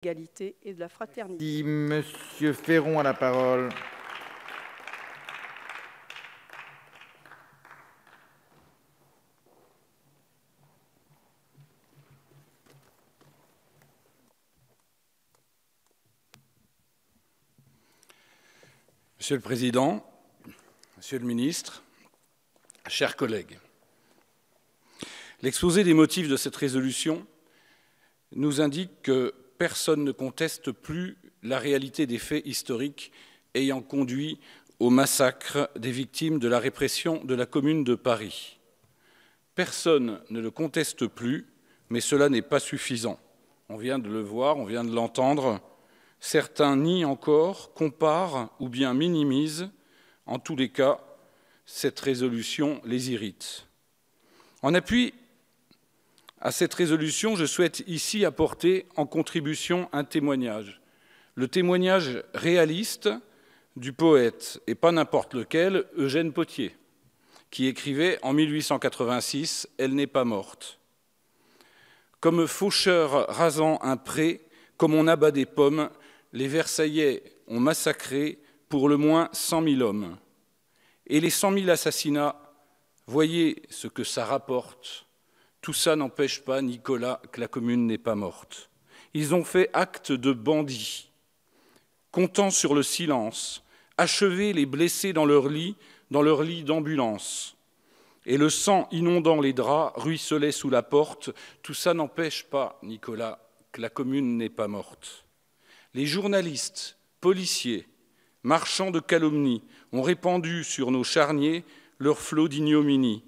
l'égalité et de la fraternité. Si Monsieur Ferron a la parole. Monsieur le Président, Monsieur le Ministre, chers collègues, l'exposé des motifs de cette résolution nous indique que personne ne conteste plus la réalité des faits historiques ayant conduit au massacre des victimes de la répression de la Commune de Paris. Personne ne le conteste plus, mais cela n'est pas suffisant. On vient de le voir, on vient de l'entendre. Certains nient encore, comparent ou bien minimisent. En tous les cas, cette résolution les irrite. En appui à cette résolution, je souhaite ici apporter en contribution un témoignage. Le témoignage réaliste du poète, et pas n'importe lequel, Eugène Pottier, qui écrivait en 1886 « Elle n'est pas morte ». Comme faucheur rasant un pré, comme on abat des pommes, les Versaillais ont massacré pour le moins 100 000 hommes. Et les 100 000 assassinats, voyez ce que ça rapporte. Tout ça n'empêche pas, Nicolas, que la Commune n'est pas morte. Ils ont fait acte de bandits, comptant sur le silence, achevé les blessés dans leur lit d'ambulance. Et le sang inondant les draps ruisselait sous la porte. Tout ça n'empêche pas, Nicolas, que la Commune n'est pas morte. Les journalistes, policiers, marchands de calomnie ont répandu sur nos charniers leur flot d'ignominie.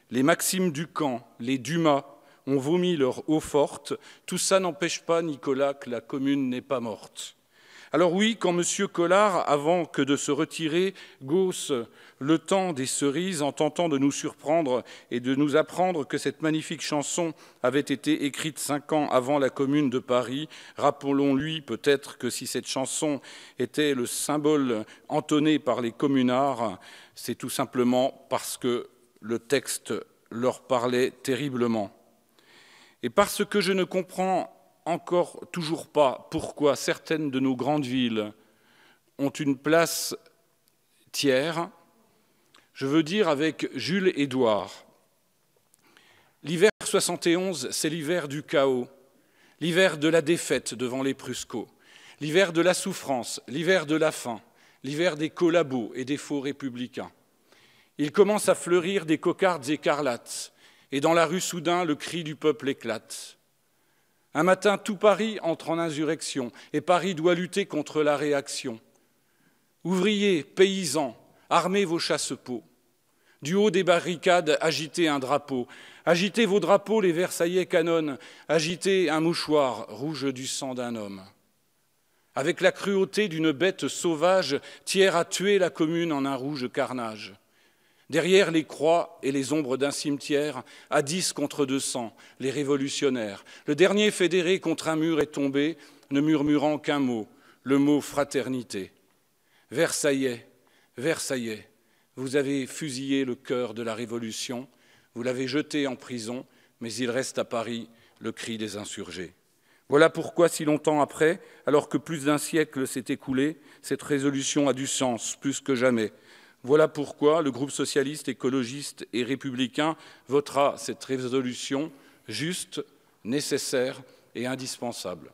Les Maxime Ducamp, les Dumas ont vomi leur eau forte. Tout ça n'empêche pas, Nicolas, que la Commune n'est pas morte. Alors oui, quand M. Collard, avant que de se retirer, gausse le temps des cerises en tentant de nous surprendre et de nous apprendre que cette magnifique chanson avait été écrite 5 ans avant la Commune de Paris, rappelons-lui peut-être que si cette chanson était le symbole entonné par les communards, c'est tout simplement parce que le texte leur parlait terriblement. Et parce que je ne comprends encore toujours pas pourquoi certaines de nos grandes villes ont une place tiers, je veux dire avec Jules Édouard, l'hiver 71, c'est l'hiver du chaos, l'hiver de la défaite devant les Pruscos, l'hiver de la souffrance, l'hiver de la faim, l'hiver des collabos et des faux républicains. Il commence à fleurir des cocardes écarlates, et dans la rue soudain, le cri du peuple éclate. Un matin, tout Paris entre en insurrection, et Paris doit lutter contre la réaction. Ouvriers, paysans, armez vos chasse-peaux. Du haut des barricades, agitez un drapeau. Agitez vos drapeaux, les Versaillais canonnent. Agitez un mouchoir rouge du sang d'un homme. Avec la cruauté d'une bête sauvage, Thiers a tué la Commune en un rouge carnage. Derrière les croix et les ombres d'un cimetière, à 10 contre 200, les révolutionnaires. Le dernier fédéré contre un mur est tombé, ne murmurant qu'un mot, le mot fraternité. Versaillais, Versaillais, vous avez fusillé le cœur de la Révolution, vous l'avez jeté en prison, mais il reste à Paris le cri des insurgés. Voilà pourquoi, si longtemps après, alors que plus d'un siècle s'est écoulé, cette résolution a du sens, plus que jamais. Voilà pourquoi le groupe socialiste, écologiste et républicain votera cette résolution juste, nécessaire et indispensable.